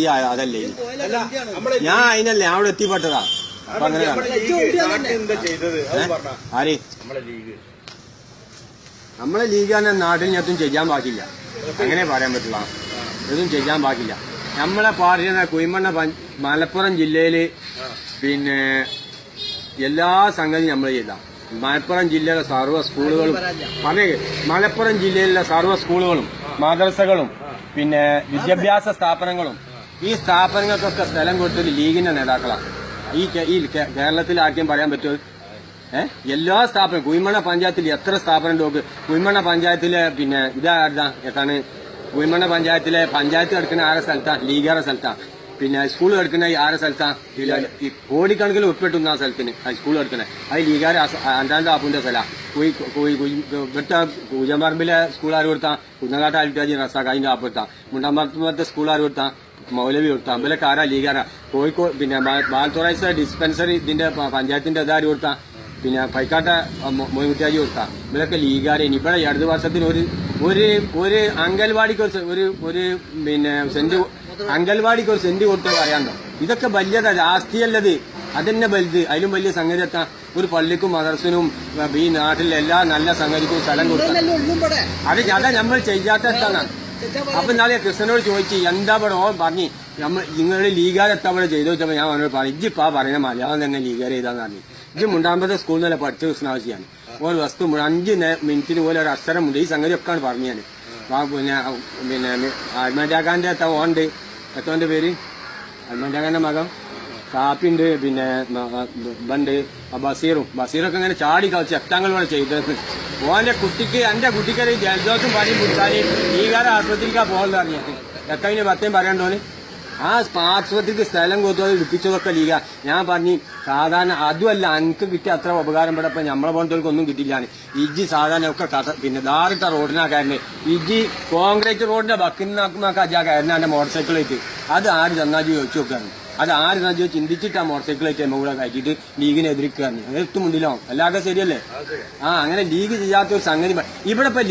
അതല്ലേ ഞാൻ അതിനല്ലേ അവിടെ എത്തിപ്പെട്ടതാ. ആര് നമ്മളെ ലീഗ് തന്നെ നാട്ടിൽ ഞെത്തും ചെയ്യാൻ പാടില്ല, അങ്ങനെ പറയാൻ പറ്റില്ല. ഇതും ചെയ്യാൻ പാടില്ല. നമ്മളെ പാർട്ടിയുടെ കുയിമണ്ണ മലപ്പുറം ജില്ലയില് പിന്നെ എല്ലാ സംഗതിയും നമ്മൾ ചെയ്താം. മലപ്പുറം ജില്ലയിലെ സർവ്വ സ്കൂളുകളും മലപ്പുറം ജില്ലയിലെ സർവ്വ സ്കൂളുകളും മദ്രസകളും പിന്നെ വിദ്യാഭ്യാസ സ്ഥാപനങ്ങളും ഈ സ്ഥാപനങ്ങൾക്കൊക്കെ സ്ഥലം കൊടുത്തത് ലീഗിന്റെ നേതാക്കളാണ്. ഈ കേരളത്തിൽ ആർക്കും പറയാൻ പറ്റുമോ? എല്ലാ സ്ഥാപനം കുയിമണ്ണ പഞ്ചായത്തിൽ എത്ര സ്ഥാപനം ഉണ്ട്? കുയിമണ്ണ പഞ്ചായത്തിലെ പിന്നെ എത്താണ് കുയിമണ്ണ പഞ്ചായത്തിലെ പഞ്ചായത്ത് കിടക്കുന്ന ആരെ സ്ഥലത്താണ്? ലീഗാറെ സ്ഥലത്താണ്. പിന്നെ സ്കൂൾ കിടക്കുന്ന ആരെ സ്ഥലത്താണ്? ഈ കോടിക്കണക്കിന് ഉൾപ്പെട്ടുന്ന ആ സ്ഥലത്തിന് സ്കൂൾ കിടക്കുന്നത് അത് ലീഗാരെ അഞ്ചാം ആപ്പിന്റെ സ്ഥലമാണ്. ഇവിടുത്തെ കൂജമ്പറമ്പിലെ സ്കൂൾ ആര് കൊടുത്താൽ? കുന്നകാട്ട അൽറ്റാജി റസാഖ് അതിന്റെ ആപ്പ് കൊടുത്താൽ. മുണ്ടമ്പലത്തെ സ്കൂൾ ആര് കൊടുത്താൽ? മൗലവി കൊടുത്താൽ. അമ്പലൊക്കെ ആരാ? ലീഗാരാ. കോഴിക്കോട് പിന്നെ ബാൽത്തുറൈസ് ഡിസ്പെൻസറി ഇതിന്റെ പഞ്ചായത്തിന്റെ ഇതാര് കൊടുത്താൽ? പിന്നെ പൈക്കാട്ട മൊയ്മുറ്റാജി കൊടുത്താൽ. ഇവരൊക്കെ ലീഗാരെ. ഇവിടെ ഈ അടുത്ത വർഷത്തിന് ഒരു അംഗൻവാടിക്ക് ഒരു പിന്നെ അംഗൻവാടിക്ക് ഒരു സെന്റ് കൊടുത്താൽ പറയാണ്ടോ? ഇതൊക്കെ വലിയതാ, ആസ്തിയല്ലത്. അതന്നെ വലുത്. അതിലും വലിയ സംഗതി എത്താം ഒരു പള്ളിക്കും മദർസിനും ഈ നാട്ടിലെ എല്ലാ നല്ല സംഗതിക്കും സ്ഥലം കൊടുത്താൽ അതാ നമ്മൾ ചെയ്യാത്ത എത്താണ്. അപ്പൊ നാളെ കൃഷ്ണനോട് ചോദിച്ചു എന്താ ഇവിടെ പറഞ്ഞു നിങ്ങൾ ലീഗാർ എത്താവിടെ ചെയ്തു വെച്ചപ്പോ ഞാൻ അവനോട് പറഞ്ഞു ഇജ്ജിപ്പാ പറയുന്ന മലയാളം തന്നെ ലീഗാർ ചെയ്താന്ന് പറഞ്ഞു. ഇജ്ജ് മുണ്ടാമ്പത്തെ സ്കൂളിൽ നിന്നല്ല പഠിച്ച കൃഷ്ണാവശ്യാണ്. ഒരു വസ്തു 5 മിനിറ്റിന് പോലെ ഒരു അക്ഷരമുണ്ട്. ഈ സംഗതി ഒക്കെയാണ് പറഞ്ഞു ഞാൻ. പിന്നെ അൽമൻഡാഖാന്റെ ഓണ്ട് എത്തോന്റെ പേര് അൽമൻഡാഖാന്റെ മകൻ കാപ്പിണ്ട്. പിന്നെ ബണ്ട് ബസീറൊക്കെ ഇങ്ങനെ ചാടി കളിച്ച് എത്താങ്കളോടെ ചെയ്തത്. ഓന്റെ കുട്ടിക്ക് എന്റെ കുട്ടിക്കൊരു ജലദോഷം പനിയും പിടിച്ചാല് ലീഗാര ആശുപത്രിക്കാ പോകലെന്ന് പറഞ്ഞത്. എത്തതിന് പത്തേം പറയണ്ടോന് ആ ആശുപത്രിക്ക് സ്ഥലം കൊടുത്തത് വിളിപ്പിച്ചതൊക്കെ ലീഗ. ഞാൻ പറഞ്ഞു സാധാരണ അതുമല്ല എനിക്ക് കിട്ടിയ അത്ര ഉപകാരപ്പെട്ടപ്പോ നമ്മളെ പോലത്തെ ഒന്നും കിട്ടിയില്ലാണ്. ഇജ്ജി സാധാരണ ഒക്കെ പിന്നെ ധാറിട്ട റോഡിനാക്കാരനെ ഇജ്ജി കോൺക്രീറ്റ് റോഡിന്റെ ബക്കിനാക്കുമാക്കാ കയറുന്ന എന്റെ മോട്ടോർ സൈക്കിളേറ്റ് അത് ആര് തന്നാജി ചോദിച്ചു നോക്കാണ്. അത് ആര് തന്നാജി ചിന്തിച്ചിട്ട് ആ മോട്ടോർ സൈക്കിളേറ്റ് കൂടെ കയറ്റിയിട്ട് ലീഗിനെ എതിർക്കുകയാണ്. അത് എത്തും മുണ്ടിലാവും. എല്ലാവർക്കും ശരിയല്ലേ? അങ്ങനെ ലീഗ് ചെയ്യാത്തൊരു സംഗതി ഇവിടെ ഇപ്പൊ